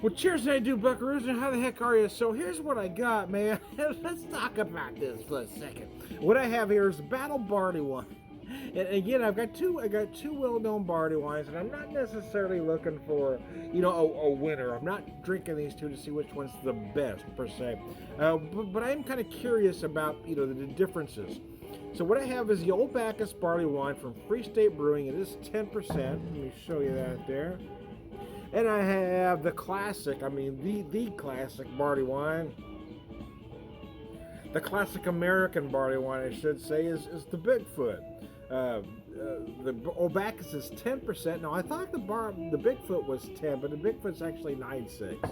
Well, cheers, I do, Buckaroos, and how the heck are you? So here's what I got, man. Let's talk about this for a second. What I have here is Battle Barleywine. And again, I got two well-known barley wines, and I'm not necessarily looking for, a winner. I'm not drinking these two to see which one's the best per se, but I am kind of curious about the differences. So what I have is the Old Backus barley wine from Free State Brewing. It is 10%. Let me show you that there. And I have the classic, the classic barley wine. The classic American barley wine, I should say, is the Bigfoot. The Old Backus is 10%. Now, I thought the Bigfoot was 10, but the Bigfoot's actually 9.6.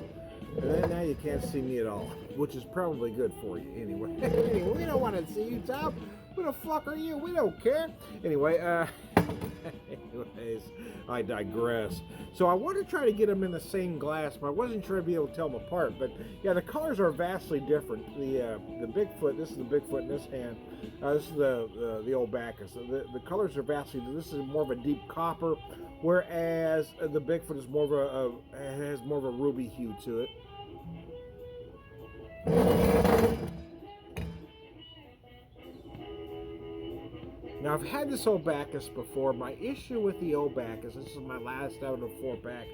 And then now you can't see me at all, which is probably good for you anyway. Anyway, we don't want to see you, Tom. Who the fuck are you? We don't care. Anyway, anyways, I digress. So I want to try to get them in the same glass, but I wasn't sure I'd be able to tell them apart. But yeah, the colors are vastly different. The Bigfoot, this is the Bigfoot in this hand. This is the Old Backus. The colors are vastly. This is more of a deep copper, whereas the Bigfoot is more of has more of a ruby hue to it. Now, I've had this Old Backus before. My issue with the Old Backus, this is my last out of the 4-pack.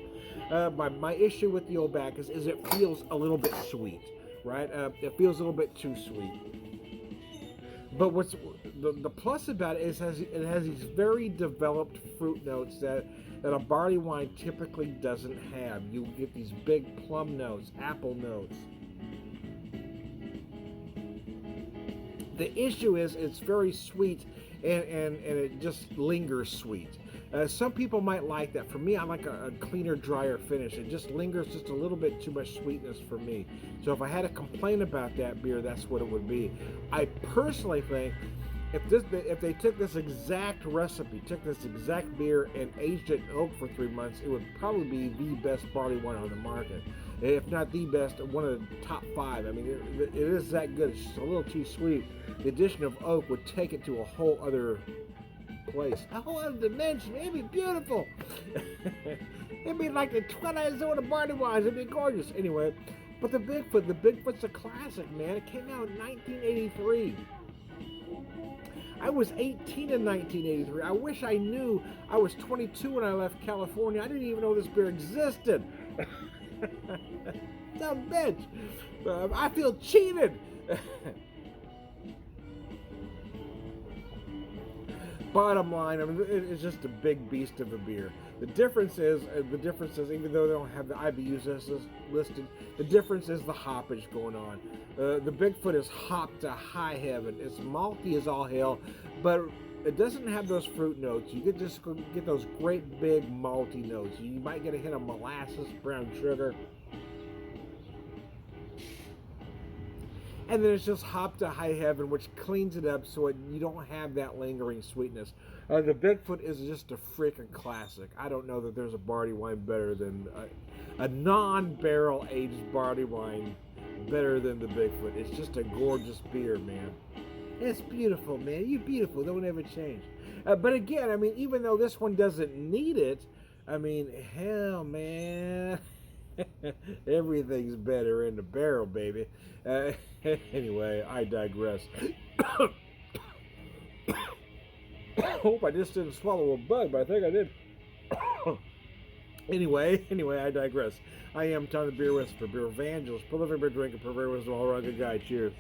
My issue with the Old Backus is it feels a little bit sweet, right? It feels a little bit too sweet. But what's the plus about it is it has these very developed fruit notes that a barley wine typically doesn't have. You get these big plum notes, apple notes. The issue is it's very sweet. And it just lingers sweet. Some people might like that. For me, I like a cleaner, drier finish. It just lingers just a little bit too much sweetness for me. So if I had to complain about that beer, that's what it would be. I personally think if they took this exact recipe, took this exact beer and aged it in oak for 3 months, it would probably be the best barley wine on the market. If not the best, one of the top 5. I mean, it is that good. It's just a little too sweet. The addition of oak would take it to a whole other place, a whole other dimension. It'd be beautiful. It'd be like the Twilight Zone of barley wines. It'd be gorgeous. Anyway, but the Bigfoot's a classic, man. It came out in 1983. I was 18 in 1983. I wish I knew. I was 22 when I left California. I didn't even know this beer existed. Dumb bitch. I feel cheated. Bottom line, it's just a big beast of a beer. The difference is, even though they don't have the IBUs listed, the difference is the hoppage going on. The Bigfoot is hopped to high heaven. It's malty as all hell, but it doesn't have those fruit notes. You get those great big malty notes. You might get a hint of molasses, brown sugar. And then it's just hopped to high heaven, which cleans it up so you don't have that lingering sweetness. The Bigfoot is just a freaking classic. I don't know that there's a barley wine better than a non-barrel aged barley wine better than the Bigfoot. It's just a gorgeous beer, man. It's beautiful, man. You're beautiful. Don't ever change. But again, even though this one doesn't need it, hell, man. Everything's better in the barrel, baby. Anyway, I digress. Hope I just didn't swallow a bug, but I think I did. Anyway, I digress. I am Tom the Beer Whisperer, Beer Evangelist, prolific beer drinker, pervert wisdom, all around good guy. Cheers.